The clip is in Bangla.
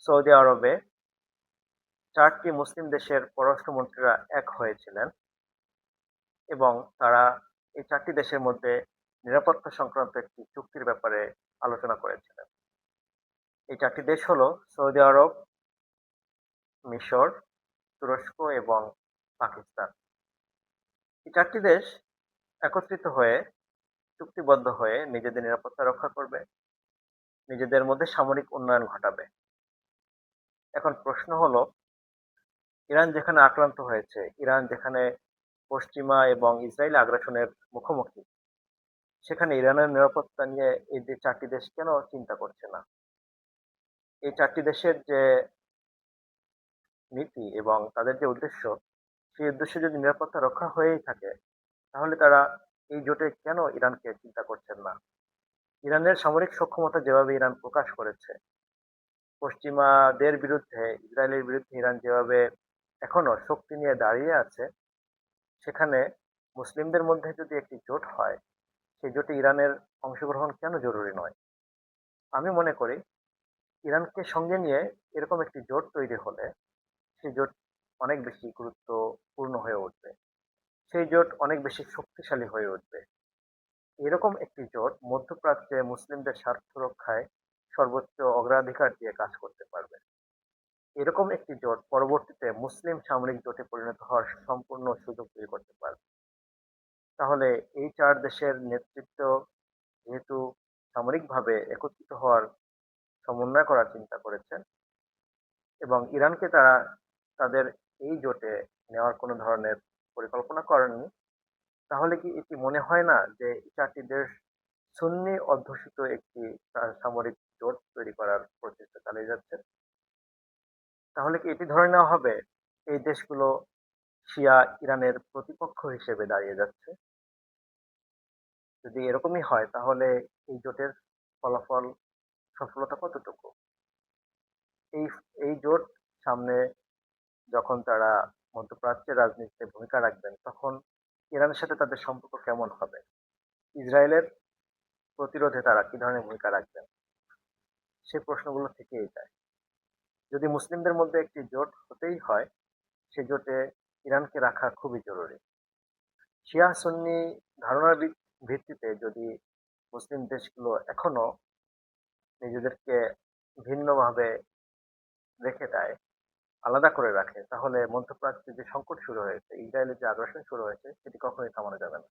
সৌদি আরবে ৪টি মুসলিম দেশের পররাষ্ট্রমন্ত্রীরা এক হয়েছিলেন এবং তারা এই ৪টি দেশের মধ্যে নিরাপত্তা সংক্রান্ত একটি চুক্তির ব্যাপারে আলোচনা করেছিলেন। এই ৪টি দেশ হলো সৌদি আরব, মিশর, তুরস্ক এবং পাকিস্তান। এই ৪টি দেশ একত্রিত হয়ে চুক্তিবদ্ধ হয়ে নিজেদের নিরাপত্তা রক্ষা করবে, নিজেদের মধ্যে সামরিক উন্নয়ন ঘটাবে। এখন প্রশ্ন হলো, ইরান যেখানে আক্রান্ত হয়েছে, ইরান যেখানে পশ্চিমা এবং ইসরায়েলি আগ্রাসনের মুখোমুখি, সেখানে ইরানের নিরাপত্তা নিয়ে এই যে ৪টি দেশ কেন চিন্তা করছে না? এই ৪টি দেশের যে নীতি এবং তাদের যে উদ্দেশ্য, সেই উদ্দেশ্যে যদি নিরাপত্তা রক্ষা হয়েই থাকে, তাহলে তারা এই জোটে কেন ইরানকে চিন্তা করছেন না? ইরানের সামরিক সক্ষমতা যেভাবে ইরান প্রকাশ করেছে, পশ্চিমাদের বিরুদ্ধে, ইসরায়েলের বিরুদ্ধে ইরান যেভাবে এখনো শক্তি নিয়ে দাঁড়িয়ে আছে, সেখানে মুসলিমদের মধ্যে যদি একটি জোট হয়, সেই জোটে ইরানের অংশগ্রহণ কেন জরুরি নয়? আমি মনে করি ইরানকে সঙ্গে নিয়ে এরকম একটি জোট তৈরি হলে সেই জোট অনেক বেশি গুরুত্বপূর্ণ হয়ে উঠবে। সেই জোট অনেক বেশি শক্তিশালী হয়ে উঠবে। এরকম একটি জোট মধ্যপ্রাচ্যে মুসলিমদের স্বার্থ রক্ষায় সর্বোচ্চ অগ্রাধিকার দিয়ে কাজ করতে পারবে। এরকম একটি জোট পরবর্তীতে মুসলিম সামরিক জোটে পরিণত হওয়ার সম্পূর্ণ সুযোগ তৈরি করতে পারবে। তাহলে এই ৪ দেশের নেতৃত্ব যেহেতু সামরিকভাবে একত্রিত হওয়ার সমন্বয় করার চিন্তা করেছেন এবং ইরানকে তারা তাদের এই জোটে নেওয়ার কোনো ধরনের পরিকল্পনা করেননি, তাহলে কি এটি মনে হয় না যে এই ৪টি দেশ সুন্নি অধ্যুষিত একটি সামরিক জোট তৈরি করার প্রচেষ্টা চালিয়ে যাচ্ছে? তাহলে কি এটি ধরে নেওয়া হবে এই দেশগুলো শিয়া ইরানের প্রতিপক্ষ হিসেবে দাঁড়িয়ে যাচ্ছে? যদি এরকমই হয়, তাহলে এই জোটের ফলাফল, সফলতা কতটুকু? এই এই জোট সামনে যখন তারা মধ্যপ্রাচ্যের রাজনীতিতে ভূমিকা রাখবেন, তখন ইরানের সাথে তাদের সম্পর্ক কেমন হবে? ইসরায়েলের প্রতিরোধে তারা কি ধরনের ভূমিকা রাখবেন? সেই প্রশ্নগুলো থেকেই যায়। যদি মুসলিমদের মধ্যে একটি জোট হতেই হয়, সে জোটে ইরানকে রাখা খুবই জরুরি। শিয়া সুন্নি ধারণার ভিত্তিতে যদি মুসলিম দেশগুলো এখনো নিজেদেরকে ভিন্নভাবে রেখে দেয়, আলাদা করে রাখে, তাহলে মধ্যপ্রাচ্যে যে সংকট শুরু হয়েছে, ইসরায়েলের যে আগ্রাসন শুরু হয়েছে, সেটি কখনোই থামানো যাবে না।